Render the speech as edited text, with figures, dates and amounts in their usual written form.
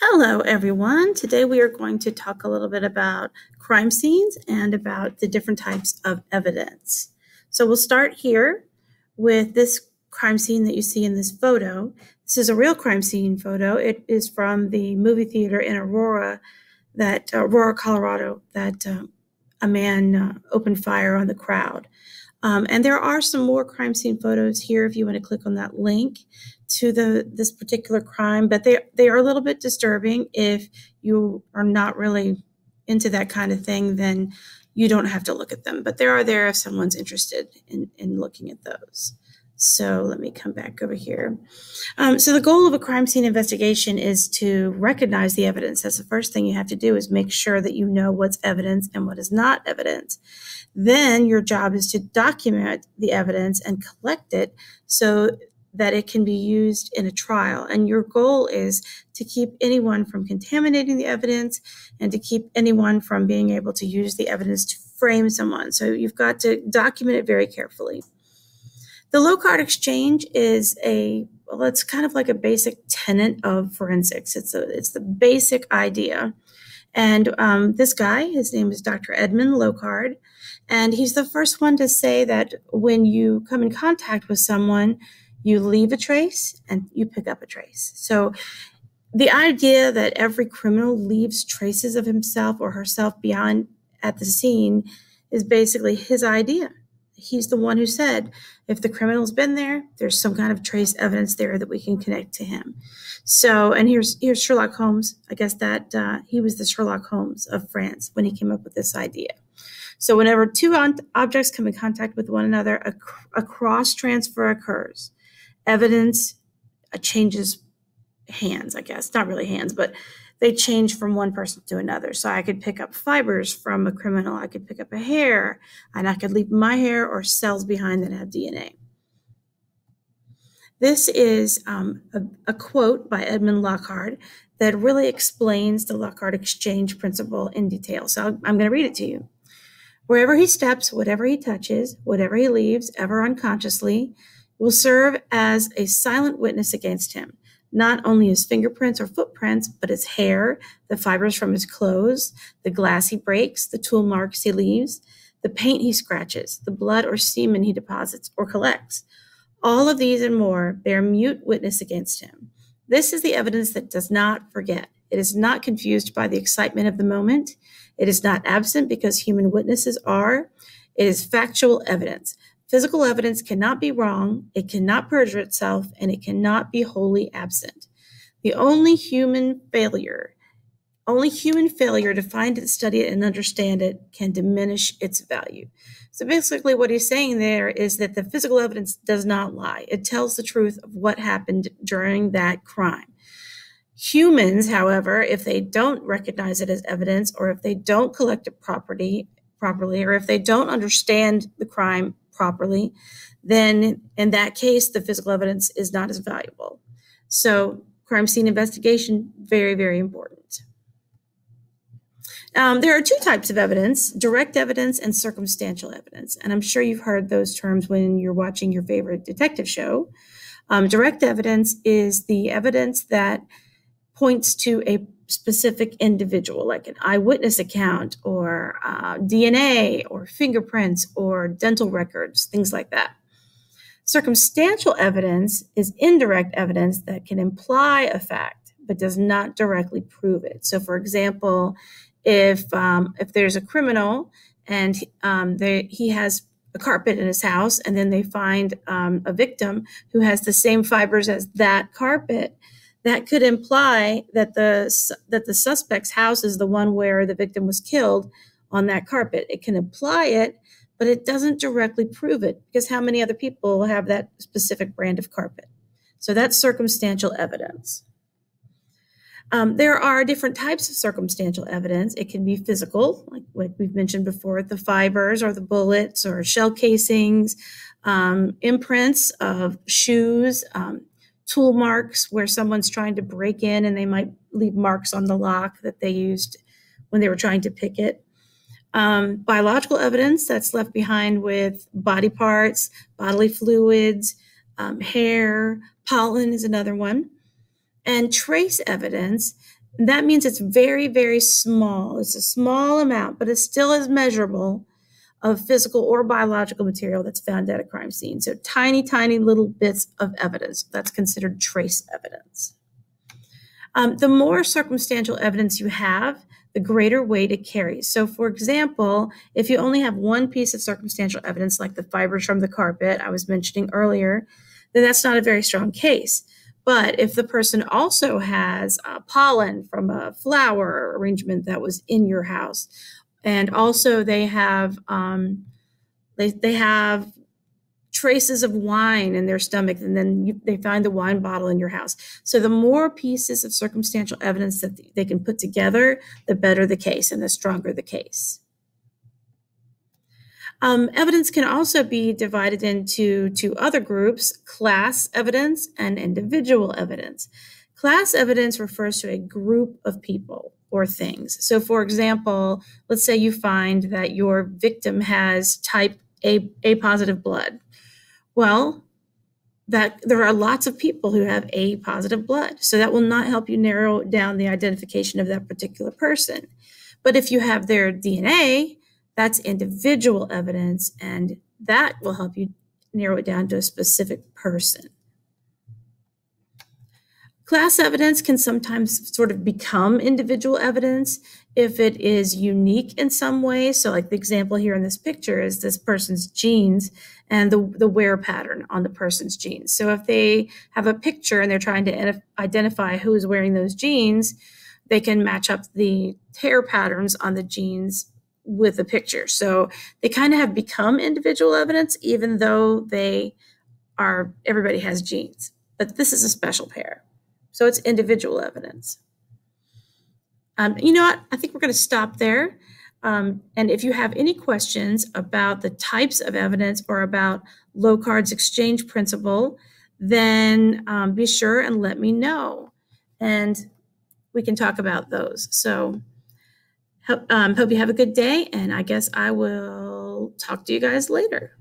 Hello, everyone. Today we are going to talk a little bit about crime scenes and about the different types of evidence. So we'll start here with this crime scene that you see in this photo. This is a real crime scene photo. It is from the movie theater in Aurora, Colorado, that a man opened fire on the crowd. And there are some more crime scene photos here if you want to click on that link to this particular crime, but they are a little bit disturbing. If you are not really into that kind of thing, then you don't have to look at them, but they are there if someone's interested in looking at those. So let me come back over here. So the goal of a crime scene investigation is to recognize the evidence. That's the first thing you have to do, is make sure that you know what's evidence and what is not evidence. Then your job is to document the evidence and collect it so that it can be used in a trial. And your goal is to keep anyone from contaminating the evidence and to keep anyone from being able to use the evidence to frame someone. So you've got to document it very carefully. The Locard exchange is it's kind of like a basic tenet of forensics. It's the basic idea. And this guy, his name is Dr. Edmund Locard, and he's the first one to say that when you come in contact with someone, you leave a trace and you pick up a trace. So the idea that every criminal leaves traces of himself or herself beyond at the scene is basically his idea. He's the one who said, if the criminal's been there, there's some kind of trace evidence there that we can connect to him. So, and here's Sherlock Holmes. I guess that he was the Sherlock Holmes of France when he came up with this idea. So whenever two objects come in contact with one another, a cross transfer occurs. Evidence changes hands, I guess. Not really hands, but they change from one person to another. So I could pick up fibers from a criminal. I could pick up a hair, and I could leave my hair or cells behind that have DNA. This is a quote by Edmund Locard that really explains the Locard exchange principle in detail. So I'm going to read it to you. Wherever he steps, whatever he touches, whatever he leaves, ever unconsciously, will serve as a silent witness against him. Not only his fingerprints or footprints, but his hair, the fibers from his clothes, the glass he breaks, the tool marks he leaves, the paint he scratches, the blood or semen he deposits or collects. All of these and more bear mute witness against him. This is the evidence that does not forget. It is not confused by the excitement of the moment. It is not absent because human witnesses are. It is factual evidence. Physical evidence cannot be wrong, it cannot perjure itself, and it cannot be wholly absent. The only human failure to find it, study it, and understand it can diminish its value. So basically what he's saying there is that the physical evidence does not lie. It tells the truth of what happened during that crime. Humans, however, if they don't recognize it as evidence, or if they don't collect it properly, or if they don't understand the crime properly, then in that case, the physical evidence is not as valuable. So crime scene investigation, very, very important. There are two types of evidence: direct evidence and circumstantial evidence. And I'm sure you've heard those terms when you're watching your favorite detective show. Direct evidence is the evidence that points to a specific individual, like an eyewitness account or DNA or fingerprints or dental records, things like that. Circumstantial evidence is indirect evidence that can imply a fact but does not directly prove it. So, for example, if there's a criminal and he has a carpet in his house, and then they find a victim who has the same fibers as that carpet, that could imply that the suspect's house is the one where the victim was killed on that carpet. It can imply it, but it doesn't directly prove it, because how many other people have that specific brand of carpet? So that's circumstantial evidence. There are different types of circumstantial evidence. It can be physical, like we've mentioned before, the fibers or the bullets or shell casings, imprints of shoes, tool marks where someone's trying to break in and they might leave marks on the lock that they used when they were trying to pick it. Biological evidence that's left behind with body parts, bodily fluids, hair, pollen is another one. And trace evidence And that means it's very, very small. It's a small amount, but it still is measurable of physical or biological material that's found at a crime scene. So tiny, tiny little bits of evidence. That's considered trace evidence. The more circumstantial evidence you have, the greater weight it carries. So for example, if you only have one piece of circumstantial evidence, like the fibers from the carpet I was mentioning earlier, then that's not a very strong case. But if the person also has pollen from a flower arrangement that was in your house, and also they have traces of wine in their stomach, and then they find the wine bottle in your house. So the more pieces of circumstantial evidence that they can put together, the better the case and the stronger the case. Evidence can also be divided into two other groups: class evidence and individual evidence. Class evidence refers to a group of people or things. So for example, let's say you find that your victim has type A positive blood. Well, that there are lots of people who have A positive blood. So that will not help you narrow down the identification of that particular person. But if you have their DNA, that's individual evidence, and that will help you narrow it down to a specific person. Class evidence can sometimes sort of become individual evidence if it is unique in some way. So like the example here in this picture is this person's genes and the wear pattern on the person's genes. So if they have a picture and they're trying to identify who is wearing those jeans, they can match up the hair patterns on the jeans with the picture. So they kind of have become individual evidence, even though everybody has genes. But this is a special pair. So it's individual evidence. You know what? I think we're going to stop there. And if you have any questions about the types of evidence or about Locard's exchange principle, then be sure and let me know, and we can talk about those. So hope you have a good day, and I guess I will talk to you guys later.